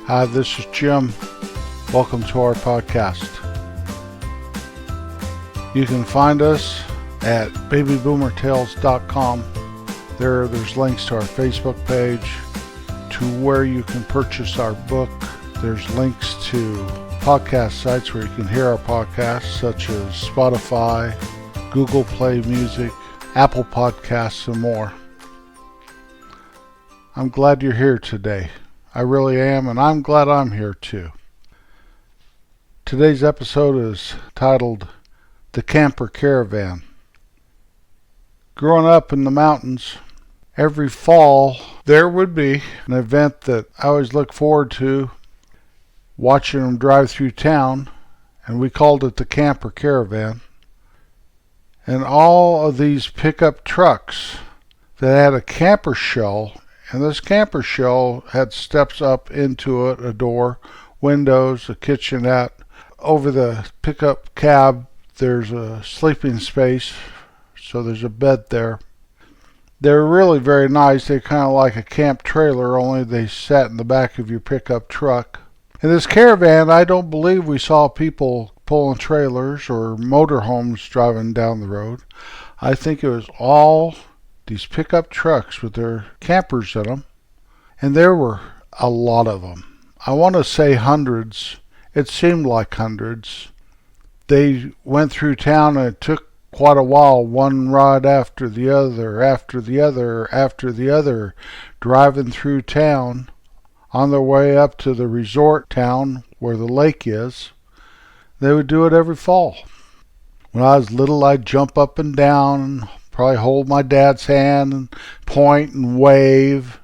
Hi, this is Jim. Welcome to our podcast. You can find us at babyboomertales.com. There's links to our Facebook page, to where you can purchase our book. There's links to podcast sites where you can hear our podcasts, such as Spotify, Google Play Music, Apple Podcasts, and more. I'm glad you're here today. I really am, and I'm glad I'm here too. Today's episode is titled The Camper Caravan. Growing up in the mountains, every fall there would be an event that I always look forward to, watching them drive through town, and we called it the Camper Caravan. And all of these pickup trucks that had a camper shell, and this camper shell had steps up into it, a door, windows, a kitchenette. Over the pickup cab, there's a sleeping space, so there's a bed there. They're really very nice. They're kind of like a camp trailer, only they sat in the back of your pickup truck. In this caravan, I don't believe we saw people pulling trailers or motorhomes driving down the road. I think it was all these pickup trucks with their campers in them, and there were a lot of them. I want to say hundreds. It seemed like hundreds. They went through town, and it took quite a while, one ride after the other, after the other, after the other, driving through town on their way up to the resort town where the lake is. They would do it every fall. When I was little, I'd jump up and down and probably hold my dad's hand and point and wave,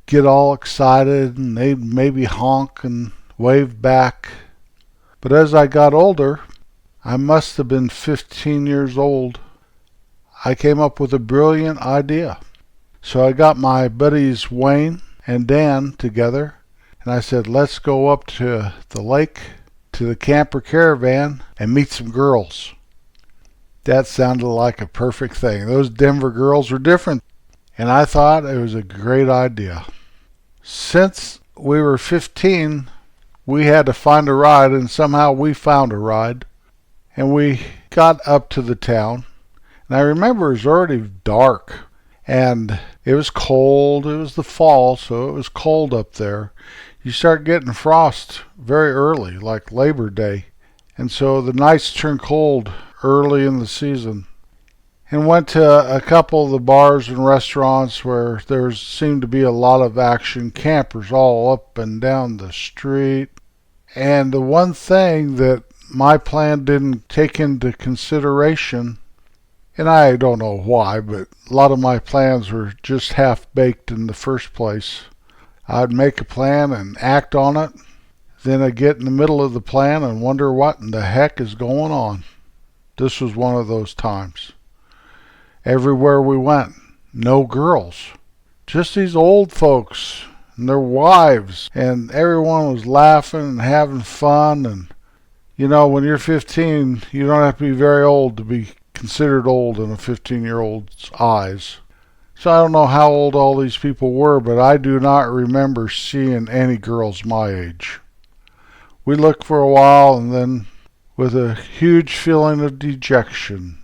get all excited, and they'd maybe honk and wave back. But as I got older, I must have been 15 years old, I came up with a brilliant idea. So I got my buddies Wayne and Dan together, and I said, let's go up to the lake, to the Camper Caravan, and meet some girls. That sounded like a perfect thing. Those Denver girls were different, and I thought it was a great idea. Since we were 15, we had to find a ride, and somehow we found a ride, and we got up to the town. And I remember it was already dark, and it was cold. It was the fall, so it was cold up there. You start getting frost very early, like Labor Day, and so the nights turn cold early in the season. And went to a couple of the bars and restaurants where there seemed to be a lot of action, campers all up and down the street. And the one thing that my plan didn't take into consideration, and I don't know why, but a lot of my plans were just half-baked in the first place. I'd make a plan and act on it, then I'd get in the middle of the plan and wonder what in the heck is going on. This was one of those times. Everywhere we went, no girls. Just these old folks and their wives, and everyone was laughing and having fun. And you know, when you're 15, you don't have to be very old to be considered old in a 15-year-old's eyes. So I don't know how old all these people were, but I do not remember seeing any girls my age. We looked for a while, and then with a huge feeling of dejection.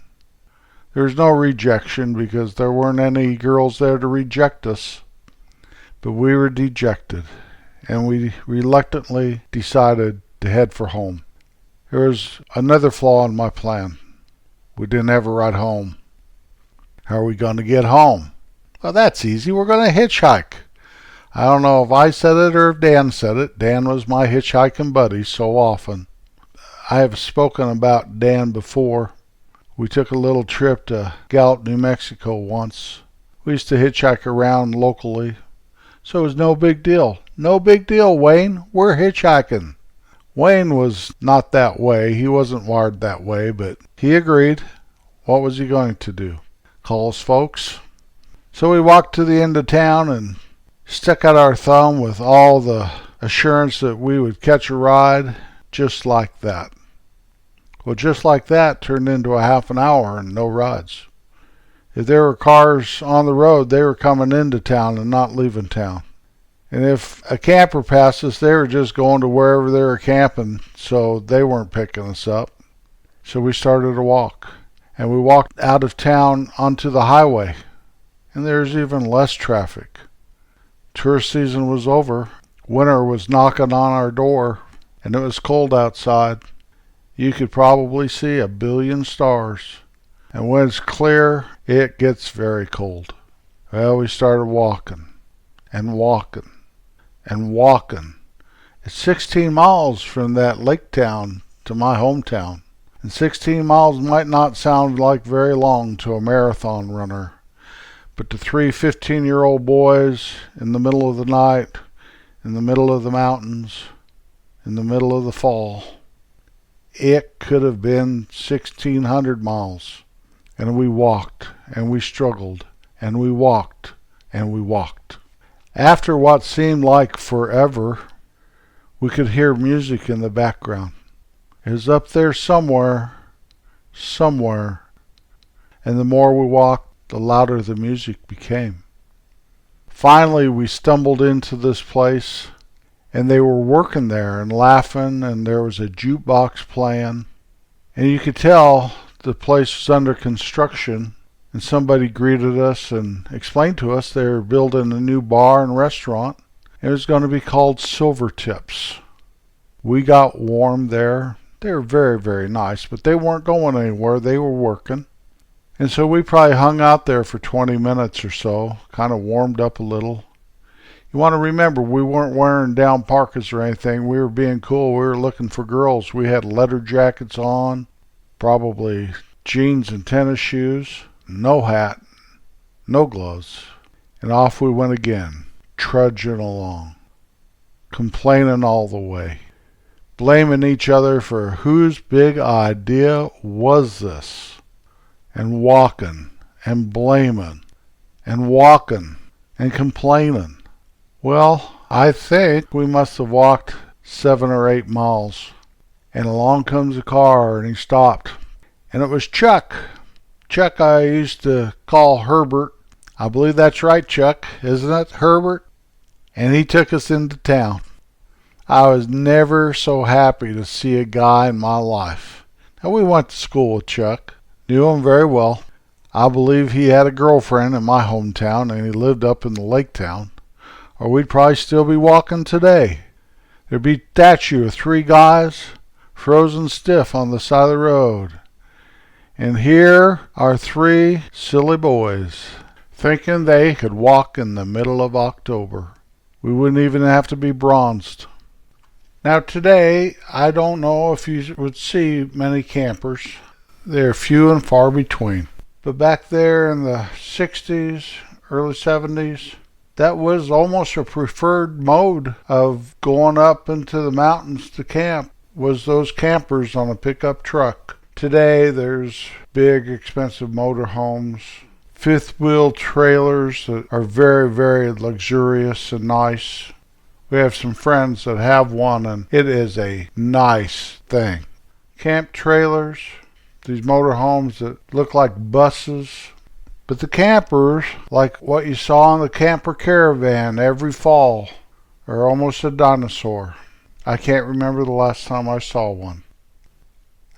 There was no rejection because there weren't any girls there to reject us. But we were dejected, and we reluctantly decided to head for home. There was another flaw in my plan. We didn't have a ride home. How are we going to get home? Well, that's easy. We're going to hitchhike. I don't know if I said it or if Dan said it. Dan was my hitchhiking buddy so often. I have spoken about Dan before. We took a little trip to Gallup, New Mexico once. We used to hitchhike around locally, so it was no big deal. No big deal, Wayne. We're hitchhiking. Wayne was not that way. He wasn't wired that way, but he agreed. What was he going to do? Call his folks? So we walked to the end of town and stuck out our thumb with all the assurance that we would catch a ride just like that. Well, just like that turned into a half an hour and no rides. If there were cars on the road, they were coming into town and not leaving town. And if a camper passed us, they were just going to wherever they were camping, so they weren't picking us up. So we started to walk. And we walked out of town onto the highway. And there's even less traffic. Tourist season was over. Winter was knocking on our door, and it was cold outside. You could probably see 1 billion stars. And when it's clear, it gets very cold. Well, we started walking and walking and walking. It's 16 miles from that lake town to my hometown. And 16 miles might not sound like very long to a marathon runner. But to 3 15-year-old boys in the middle of the night, in the middle of the mountains, in the middle of the fall, it could have been 1,600 miles. And we walked, and we struggled, and we walked, and we walked. After what seemed like forever, we could hear music in the background. It was up there somewhere, and the more we walked, the louder the music became. Finally, we stumbled into this place, and they were working there and laughing, and there was a jukebox playing, and you could tell the place was under construction. And somebody greeted us and explained to us they were building a new bar and restaurant. It was going to be called Silvertips. We got warm there. They were very, very nice, but they weren't going anywhere. They were working. And so we probably hung out there for 20 minutes or so, kind of warmed up a little. You want to remember, we weren't wearing down parkas or anything. We were being cool. We were looking for girls. We had leather jackets on, probably jeans and tennis shoes. No hat, no gloves, and off we went again, trudging along, complaining all the way, blaming each other for whose big idea was this, and walking, and blaming, and walking, and complaining. Well, I think we must have walked 7 or 8 miles, and along comes a car, and he stopped, and it was Chuck. Chuck I used to call Herbert. I believe that's right, Chuck, isn't it, Herbert? And he took us into town. I was never so happy to see a guy in my life. Now, we went to school with Chuck, knew him very well. I believe he had a girlfriend in my hometown, and he lived up in the lake town, or we'd probably still be walking today. There'd be a statue of 3 guys frozen stiff on the side of the road. And here are 3 silly boys thinking they could walk in the middle of October. We wouldn't even have to be bronzed. Now today, I don't know if you would see many campers. They're few and far between. But back there in the 60s, early 70s, that was almost a preferred mode of going up into the mountains to camp, was those campers on a pickup truck. Today, there's big, expensive motorhomes, fifth-wheel trailers that are very, very luxurious and nice. We have some friends that have one, and it is a nice thing. Camp trailers, these motorhomes that look like buses. But the campers, like what you saw on the Camper Caravan every fall, are almost a dinosaur. I can't remember the last time I saw one.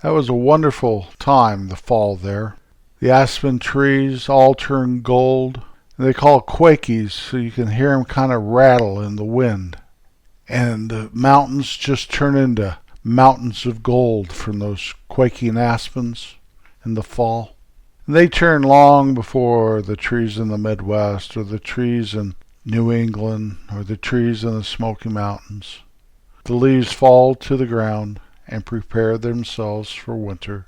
That was a wonderful time, the fall there. The aspen trees all turn gold. They call quakies, so you can hear them kind of rattle in the wind. And the mountains just turn into mountains of gold from those quaking aspens in the fall. And they turn long before the trees in the Midwest, or the trees in New England, or the trees in the Smoky Mountains. The leaves fall to the ground and prepare themselves for winter.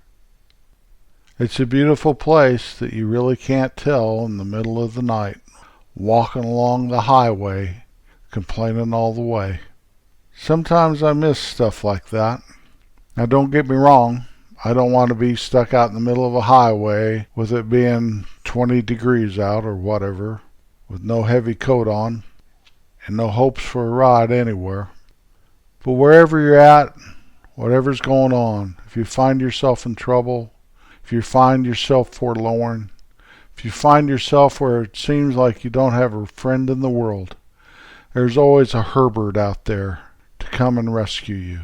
It's a beautiful place that you really can't tell in the middle of the night, walking along the highway, complaining all the way. Sometimes I miss stuff like that. Now don't get me wrong, I don't want to be stuck out in the middle of a highway with it being 20 degrees out or whatever, with no heavy coat on, and no hopes for a ride anywhere. But wherever you're at, whatever's going on, if you find yourself in trouble, if you find yourself forlorn, if you find yourself where it seems like you don't have a friend in the world, There's always a Herbert out there to come and rescue you.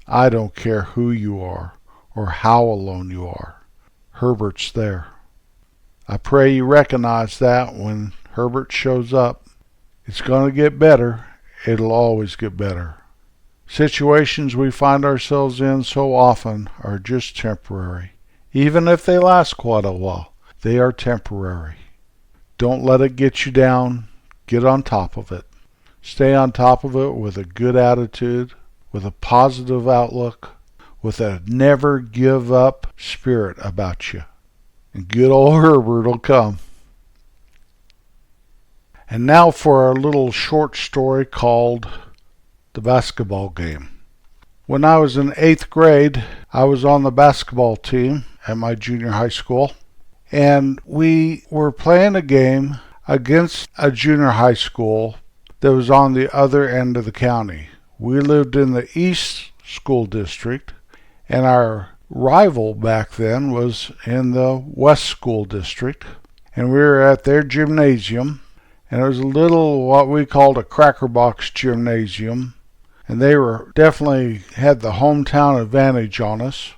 I don't care who you are or how alone you are. Herbert's there. I pray you recognize that when Herbert shows up. It's going to get better. It'll always get better. Situations we find ourselves in so often are just temporary. Even if they last quite a while, they are temporary. Don't let it get you down. Get on top of it. Stay on top of it with a good attitude, with a positive outlook, with a never give up spirit about you. And good old Herbert will come. And now for our little short story called The Basketball Game. When I was in 8th grade, I was on the basketball team at my junior high school. And we were playing a game against a junior high school that was on the other end of the county. We lived in the East School District, and our rival back then was in the West School District. And we were at their gymnasium, and it was a little what we called a cracker box gymnasium. And they were definitely had the hometown advantage on us.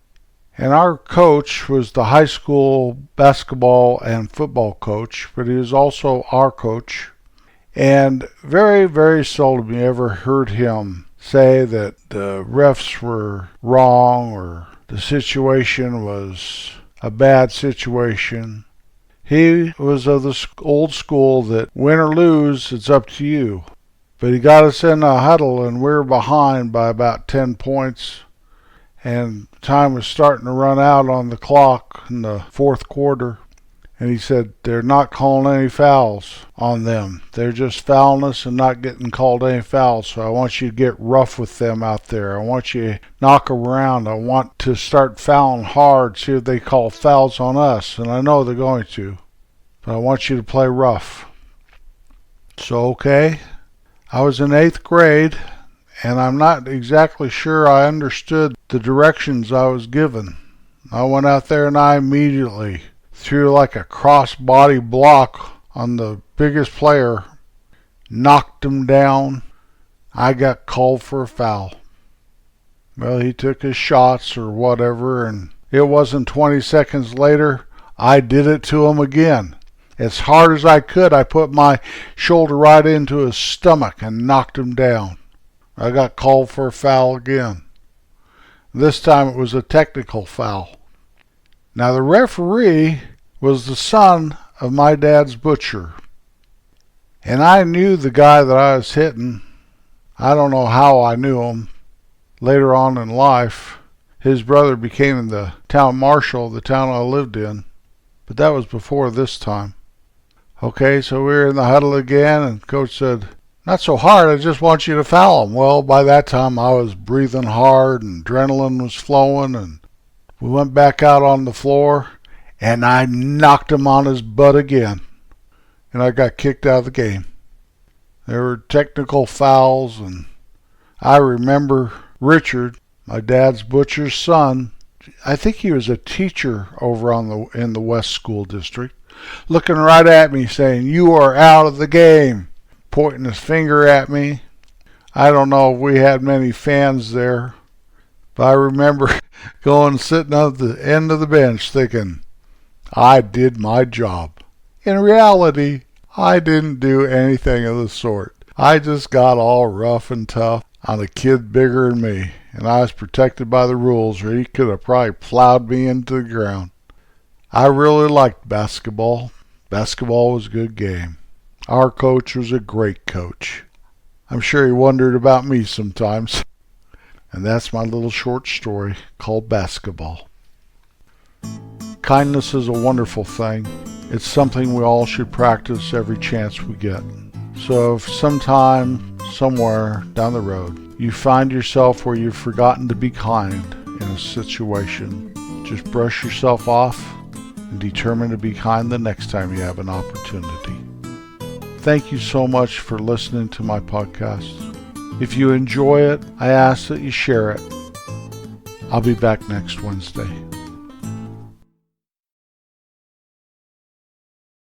And our coach was the high school basketball and football coach, but he was also our coach. And very, very seldom you ever heard him say that the refs were wrong or the situation was a bad situation. He was of the old school that win or lose, it's up to you. But he got us in a huddle and we were behind by about 10 points. And time was starting to run out on the clock in the fourth quarter. And he said, they're not calling any fouls on them. They're just fouling us and not getting called any fouls. So I want you to get rough with them out there. I want you to knock them around. I want to start fouling hard, see if they call fouls on us. And I know they're going to. But I want you to play rough. So, okay. I was in 8th grade, and I'm not exactly sure I understood the directions I was given. I went out there and I immediately threw like a cross-body block on the biggest player, knocked him down. I got called for a foul. Well, he took his shots or whatever, and it wasn't 20 seconds later, I did it to him again. As hard as I could, I put my shoulder right into his stomach and knocked him down. I got called for a foul again. This time it was a technical foul. Now the referee was the son of my dad's butcher. And I knew the guy that I was hitting. I don't know how I knew him. Later on in life, his brother became the town marshal of the town I lived in. But that was before this time. Okay, so we were in the huddle again, and Coach said, not so hard, I just want you to foul him. Well, by that time I was breathing hard and adrenaline was flowing, and we went back out on the floor, and I knocked him on his butt again. And I got kicked out of the game. There were technical fouls, and I remember Richard, my dad's butcher's son, I think he was a teacher over in the West School District, looking right at me saying, you are out of the game, pointing his finger at me. I don't know if we had many fans there, but I remember going sitting at the end of the bench thinking, I did my job. In reality, I didn't do anything of the sort. I just got all rough and tough on a kid bigger than me, and I was protected by the rules, or he could have probably plowed me into the ground. I really liked basketball. Basketball was a good game. Our coach was a great coach. I'm sure he wondered about me sometimes. And that's my little short story called Basketball. Kindness is a wonderful thing. It's something we all should practice every chance we get. So if sometime, somewhere down the road, you find yourself where you've forgotten to be kind in a situation, just brush yourself off and determine to be kind the next time you have an opportunity. Thank you so much for listening to my podcast. If you enjoy it, I ask that you share it. I'll be back next Wednesday.